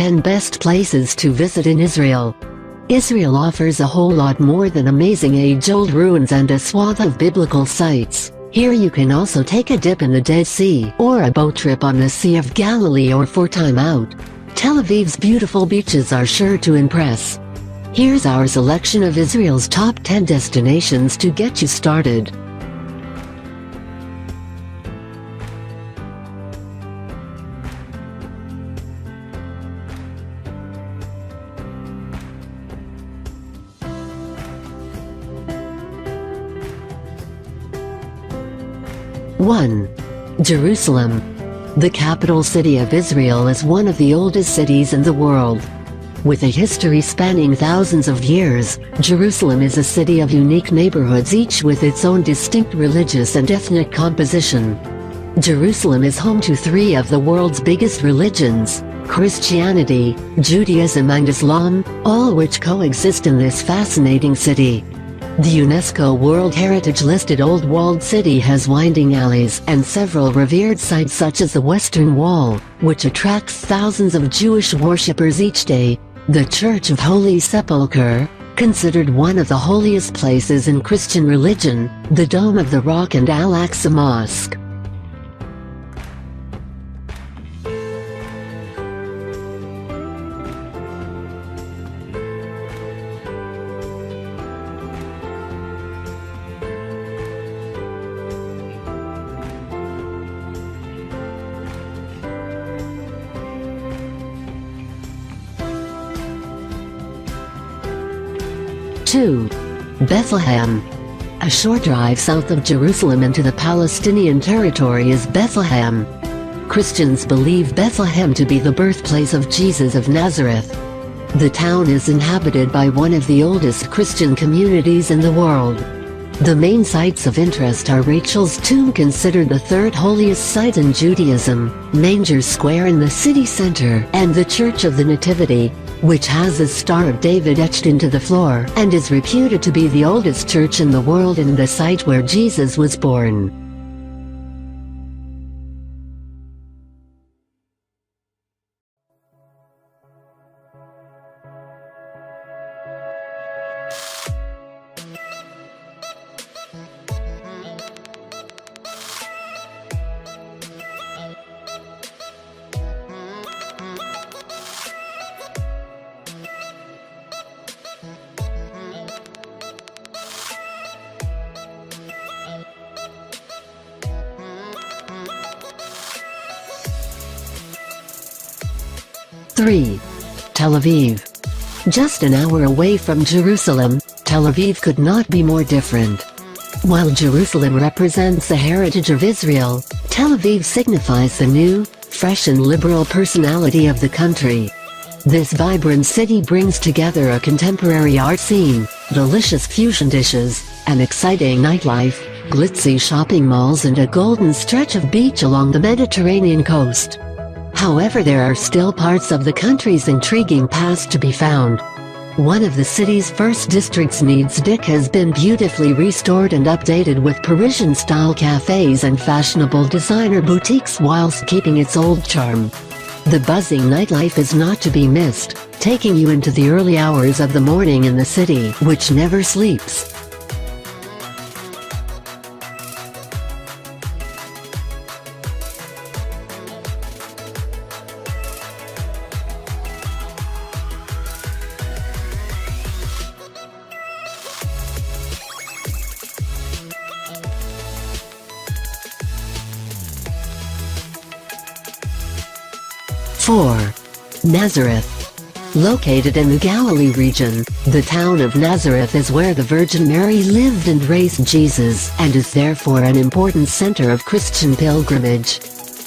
10 best places to visit in Israel. Israel offers a whole lot more than amazing age-old ruins and a swath of biblical sites. Here you can also take a dip in the Dead Sea, or a boat trip on the Sea of Galilee, or for time out. Tel Aviv's beautiful beaches are sure to impress. Here's our selection of Israel's top 10 destinations to get you started. One. Jerusalem. The capital city of Israel is one of the oldest cities in the world. With a history spanning thousands of years, Jerusalem is a city of unique neighborhoods, each with its own distinct religious and ethnic composition. Jerusalem is home to three of the world's biggest religions: Christianity, Judaism and Islam, all which coexist in this fascinating city. The UNESCO World Heritage listed Old Walled City has winding alleys and several revered sites such as the Western Wall, which attracts thousands of Jewish worshippers each day, the Church of Holy Sepulchre, considered one of the holiest places in Christian religion, the Dome of the Rock and Al-Aqsa Mosque. 2. Bethlehem. A short drive south of Jerusalem into the Palestinian territory is Bethlehem. Christians believe Bethlehem to be the birthplace of Jesus of Nazareth. The town is inhabited by one of the oldest Christian communities in the world. The main sites of interest are Rachel's tomb, considered the third holiest site in Judaism, Manger Square in the city center, and the Church of the Nativity, which has a Star of David etched into the floor, and is reputed to be the oldest church in the world and the site where Jesus was born. Three. Tel Aviv. Just an hour away from Jerusalem, Tel Aviv could not be more different. While Jerusalem represents the heritage of Israel, Tel Aviv signifies the new, fresh and liberal personality of the country. This vibrant city brings together a contemporary art scene, delicious fusion dishes, an exciting nightlife, glitzy shopping malls and a golden stretch of beach along the Mediterranean coast. However, there are still parts of the country's intriguing past to be found. One of the city's first districts, Nedzdik, has been beautifully restored and updated with Parisian-style cafes and fashionable designer boutiques whilst keeping its old charm. The buzzing nightlife is not to be missed, taking you into the early hours of the morning in the city, which never sleeps. 4. Nazareth. Located in the Galilee region, the town of Nazareth is where the Virgin Mary lived and raised Jesus, and is therefore an important center of Christian pilgrimage.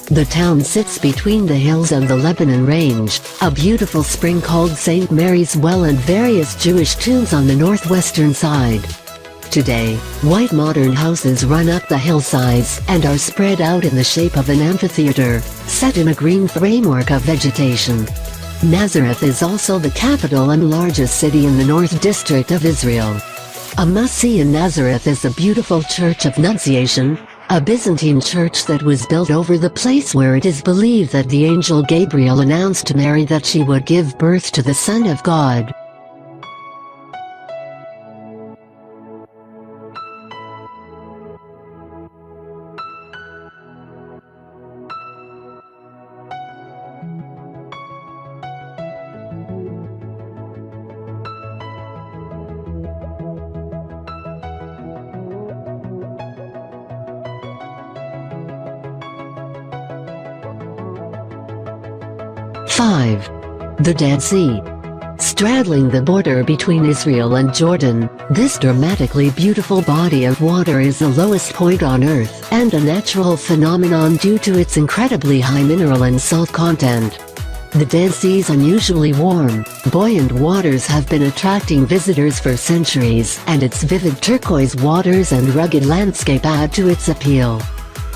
The town sits between the hills and the Lebanon Range, a beautiful spring called St. Mary's Well and various Jewish tombs on the northwestern side. Today, white modern houses run up the hillsides and are spread out in the shape of an amphitheater, set in a green framework of vegetation. Nazareth is also the capital and largest city in the North District of Israel. A must-see in Nazareth is the beautiful Church of Annunciation, a Byzantine church that was built over the place where it is believed that the angel Gabriel announced to Mary that she would give birth to the Son of God. Five. The Dead Sea. Straddling the border between Israel and Jordan, this dramatically beautiful body of water is the lowest point on Earth and a natural phenomenon due to its incredibly high mineral and salt content. The Dead Sea's unusually warm, buoyant waters have been attracting visitors for centuries, and its vivid turquoise waters and rugged landscape add to its appeal.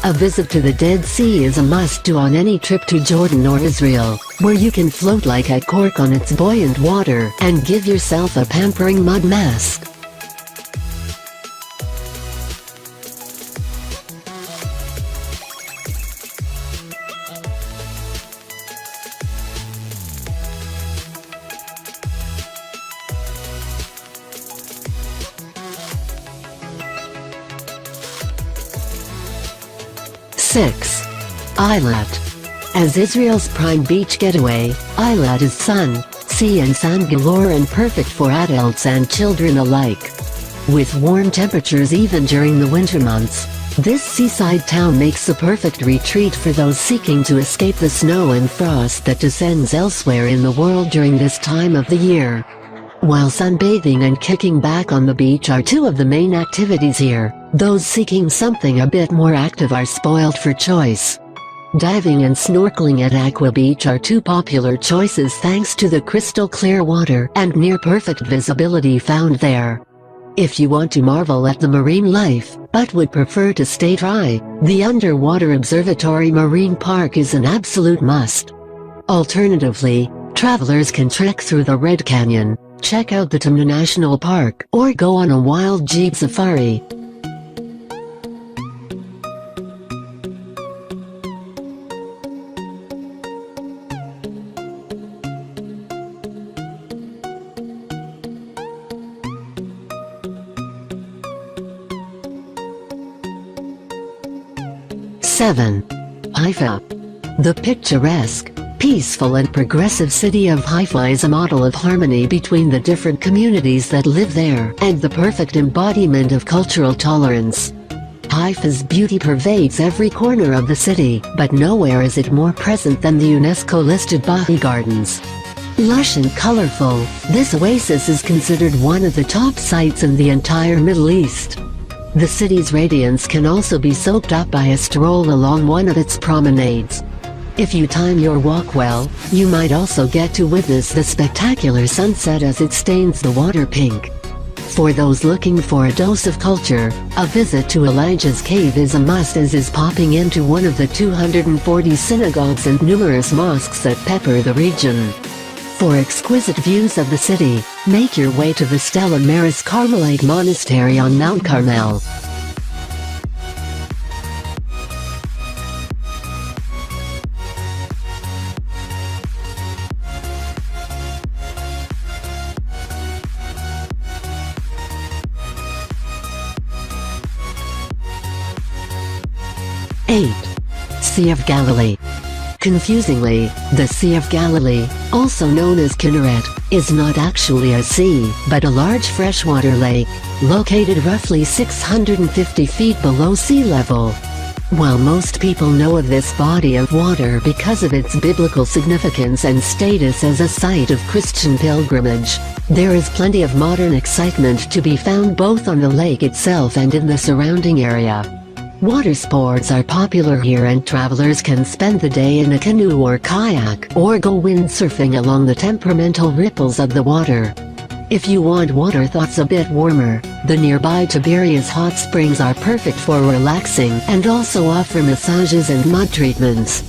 A visit to the Dead Sea is a must-do on any trip to Jordan or Israel, where you can float like a cork on its buoyant water and give yourself a pampering mud mask. Six. Eilat. As Israel's prime beach getaway, Eilat is sun, sea and sand galore and perfect for adults and children alike. With warm temperatures even during the winter months, this seaside town makes a perfect retreat for those seeking to escape the snow and frost that descends elsewhere in the world during this time of the year. While sunbathing and kicking back on the beach are two of the main activities here, those seeking something a bit more active are spoiled for choice. Diving and snorkeling at Aqua Beach are two popular choices thanks to the crystal clear water and near-perfect visibility found there. If you want to marvel at the marine life, but would prefer to stay dry, the Underwater Observatory Marine Park is an absolute must. Alternatively, travelers can trek through the Red Canyon, check out the Tamna National Park, or go on a wild jeep safari. Seven. Haifa. The picturesque, peaceful and progressive city of Haifa is a model of harmony between the different communities that live there and the perfect embodiment of cultural tolerance. Haifa's beauty pervades every corner of the city, but nowhere is it more present than the UNESCO-listed Bahi Gardens. Lush and colorful, this oasis is considered one of the top sites in the entire Middle East. The city's radiance can also be soaked up by a stroll along one of its promenades. If you time your walk well, you might also get to witness the spectacular sunset as it stains the water pink. For those looking for a dose of culture, a visit to Elijah's Cave is a must, as is popping into one of the 240 synagogues and numerous mosques that pepper the region. For exquisite views of the city, make your way to the Stella Maris Carmelite Monastery on Mount Carmel. Eight. Sea of Galilee. Confusingly, the Sea of Galilee, also known as Kinneret, is not actually a sea, but a large freshwater lake, located roughly 650 feet below sea level. While most people know of this body of water because of its biblical significance and status as a site of Christian pilgrimage, there is plenty of modern excitement to be found both on the lake itself and in the surrounding area. Water sports are popular here, and travelers can spend the day in a canoe or kayak or go windsurfing along the temperamental ripples of the water. If you want water thoughts a bit warmer, the nearby Tiberias hot springs are perfect for relaxing and also offer massages and mud treatments.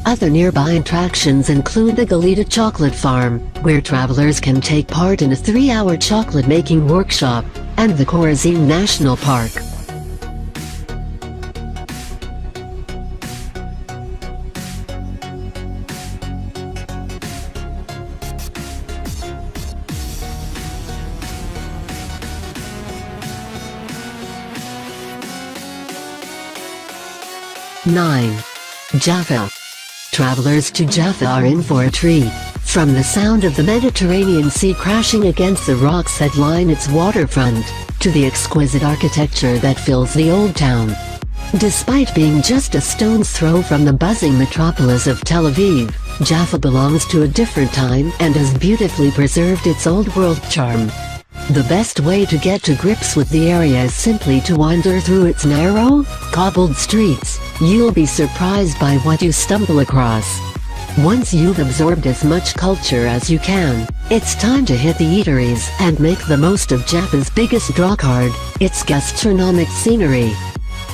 Other nearby attractions include the Galita Chocolate Farm, where travelers can take part in a 3-hour chocolate-making workshop, and the Khorazim National Park. 9. Jaffa. Travelers to Jaffa are in for a treat. From the sound of the Mediterranean Sea crashing against the rocks that line its waterfront, to the exquisite architecture that fills the old town. Despite being just a stone's throw from the buzzing metropolis of Tel Aviv, Jaffa belongs to a different time and has beautifully preserved its old-world charm. The best way to get to grips with the area is simply to wander through its narrow, cobbled streets. You'll be surprised by what you stumble across. Once you've absorbed as much culture as you can, it's time to hit the eateries and make the most of Jaffa's biggest drawcard, its gastronomic scenery.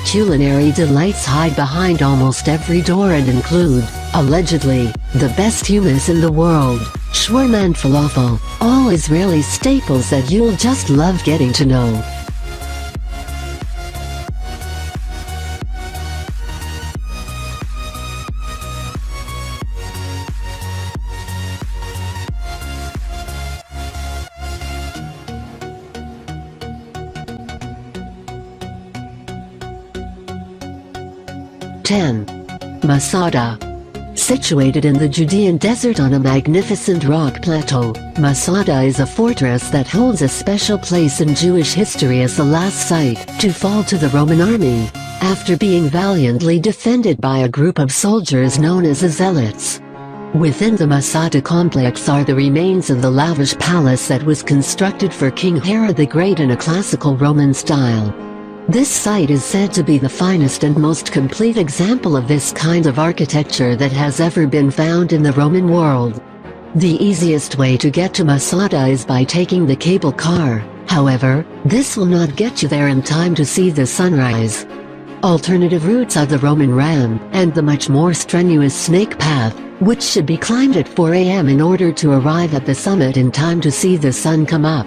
Culinary delights hide behind almost every door and include, allegedly, the best hummus in the world, shawarma and falafel, all Israeli staples that you'll just love getting to know. Masada. Situated in the Judean desert on a magnificent rock plateau, Masada is a fortress that holds a special place in Jewish history as the last site to fall to the Roman army, after being valiantly defended by a group of soldiers known as the Zealots. Within the Masada complex are the remains of the lavish palace that was constructed for King Herod the Great in a classical Roman style. This site is said to be the finest and most complete example of this kind of architecture that has ever been found in the Roman world. The easiest way to get to Masada is by taking the cable car, however, this will not get you there in time to see the sunrise. Alternative routes are the Roman Ram, and the much more strenuous Snake Path, which should be climbed at 4 a.m. in order to arrive at the summit in time to see the sun come up.